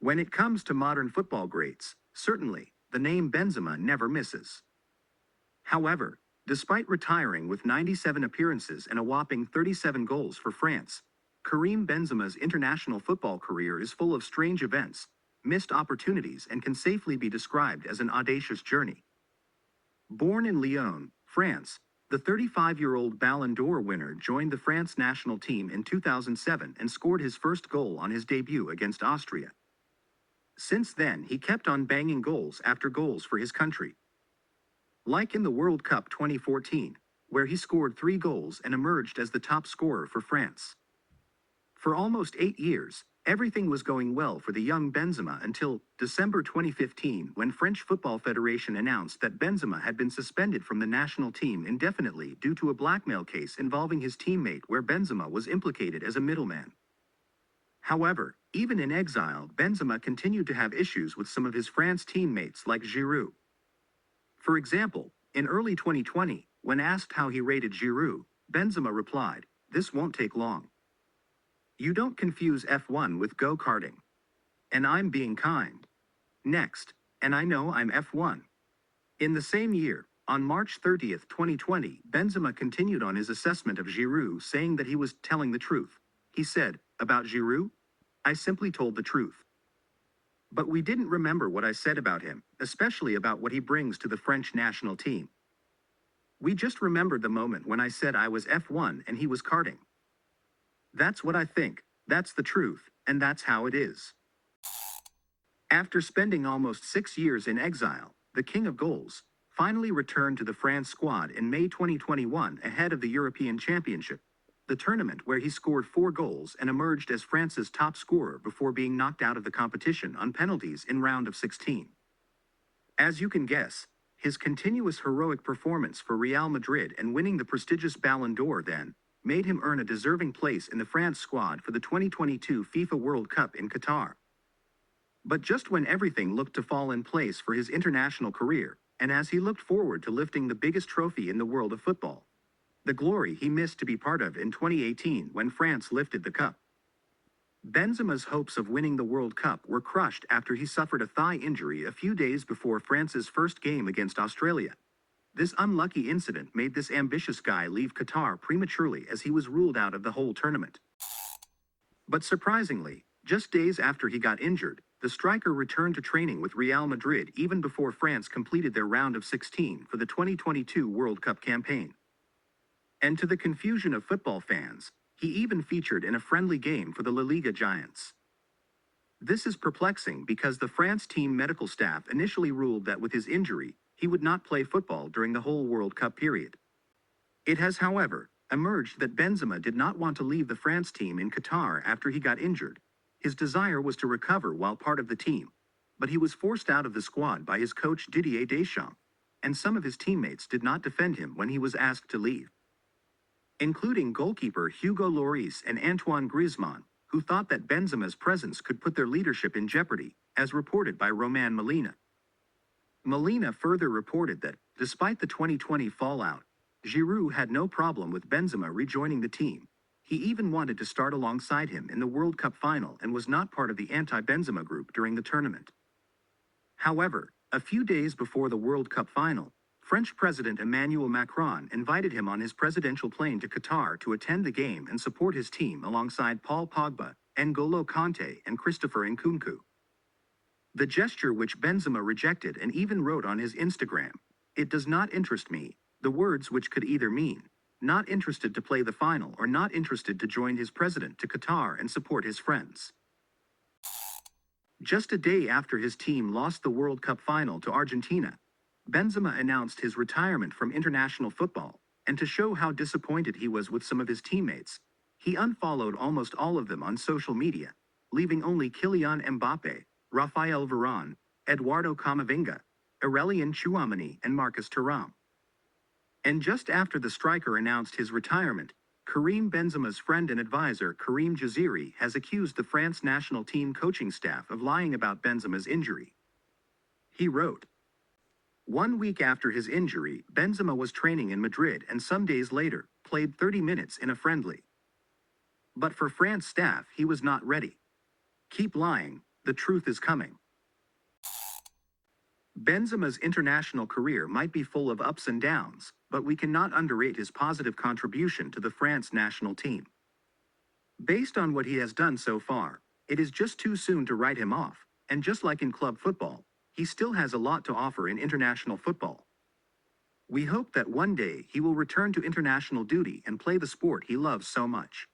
When it comes to modern football greats, certainly, the name Benzema never misses. However, despite retiring with 97 appearances and a whopping 37 goals for France, Karim Benzema's international football career is full of strange events, missed opportunities, and can safely be described as an audacious journey. Born in Lyon, France, the 35-year-old Ballon d'Or winner joined the France national team in 2007 and scored his first goal on his debut against Austria. Since then, he kept on banging goals after goals for his country. Like in the World Cup 2014, where he scored 3 goals and emerged as the top scorer for France. For almost 8 years, everything was going well for the young Benzema until December 2015, when French Football Federation announced that Benzema had been suspended from the national team indefinitely due to a blackmail case involving his teammate where Benzema was implicated as a middleman. However, even in exile, Benzema continued to have issues with some of his France teammates like Giroud. For example, in early 2020, when asked how he rated Giroud, Benzema replied, "This won't take long. You don't confuse F1 with go-karting. And I'm being kind. Next, and I know I'm F1." In the same year, on March 30, 2020, Benzema continued on his assessment of Giroud, saying that he was telling the truth. He said, "About Giroud? I simply told the truth. But we didn't remember what I said about him, especially about what he brings to the French national team. We just remembered the moment when I said I was F1 and he was karting. That's what I think, that's the truth, and that's how it is." After spending almost 6 years in exile, the King of Goals finally returned to the France squad in May 2021 ahead of the European Championship, the tournament where he scored 4 goals and emerged as France's top scorer before being knocked out of the competition on penalties in round of 16. As you can guess, his continuous heroic performance for Real Madrid and winning the prestigious Ballon d'Or then made him earn a deserving place in the France squad for the 2022 FIFA World Cup in Qatar. But just when everything looked to fall in place for his international career, and as he looked forward to lifting the biggest trophy in the world of football, the glory he missed to be part of in 2018 when France lifted the cup. Benzema's hopes of winning the World Cup were crushed after he suffered a thigh injury a few days before France's first game against Australia. This unlucky incident made this ambitious guy leave Qatar prematurely as he was ruled out of the whole tournament. But surprisingly, just days after he got injured, the striker returned to training with Real Madrid even before France completed their round of 16 for the 2022 World Cup campaign. And to the confusion of football fans, he even featured in a friendly game for the La Liga giants. This is perplexing because the France team medical staff initially ruled that with his injury, he would not play football during the whole World Cup period. It has, however, emerged that Benzema did not want to leave the France team in Qatar after he got injured. His desire was to recover while part of the team, but he was forced out of the squad by his coach Didier Deschamps, and some of his teammates did not defend him when he was asked to leave, including goalkeeper Hugo Lloris and Antoine Griezmann, who thought that Benzema's presence could put their leadership in jeopardy, as reported by Roman Molina. Molina further reported that, despite the 2020 fallout, Giroud had no problem with Benzema rejoining the team. He even wanted to start alongside him in the World Cup final and was not part of the anti-Benzema group during the tournament. However, a few days before the World Cup final, French President Emmanuel Macron invited him on his presidential plane to Qatar to attend the game and support his team alongside Paul Pogba, N'Golo Kanté, and Christopher Nkunku. The gesture which Benzema rejected and even wrote on his Instagram, "It does not interest me," the words which could either mean, not interested to play the final or not interested to join his president to Qatar and support his friends. Just a day after his team lost the World Cup final to Argentina, Benzema announced his retirement from international football, and to show how disappointed he was with some of his teammates, he unfollowed almost all of them on social media, leaving only Kylian Mbappe, Raphael Varane, Eduardo Camavinga, Aurelien Tchouameni, and Marcus Thuram. And just after the striker announced his retirement, Karim Benzema's friend and advisor Karim Jaziri has accused the France national team coaching staff of lying about Benzema's injury. He wrote, "1 week after his injury, Benzema was training in Madrid and some days later, played 30 minutes in a friendly. But for France staff, he was not ready. Keep lying, the truth is coming. Benzema's international career might be full of ups and downs, but we cannot underrate his positive contribution to the France national team. Based on what he has done so far, it is just too soon to write him off, and just like in club football, he still has a lot to offer in international football. We hope that one day he will return to international duty and play the sport he loves so much.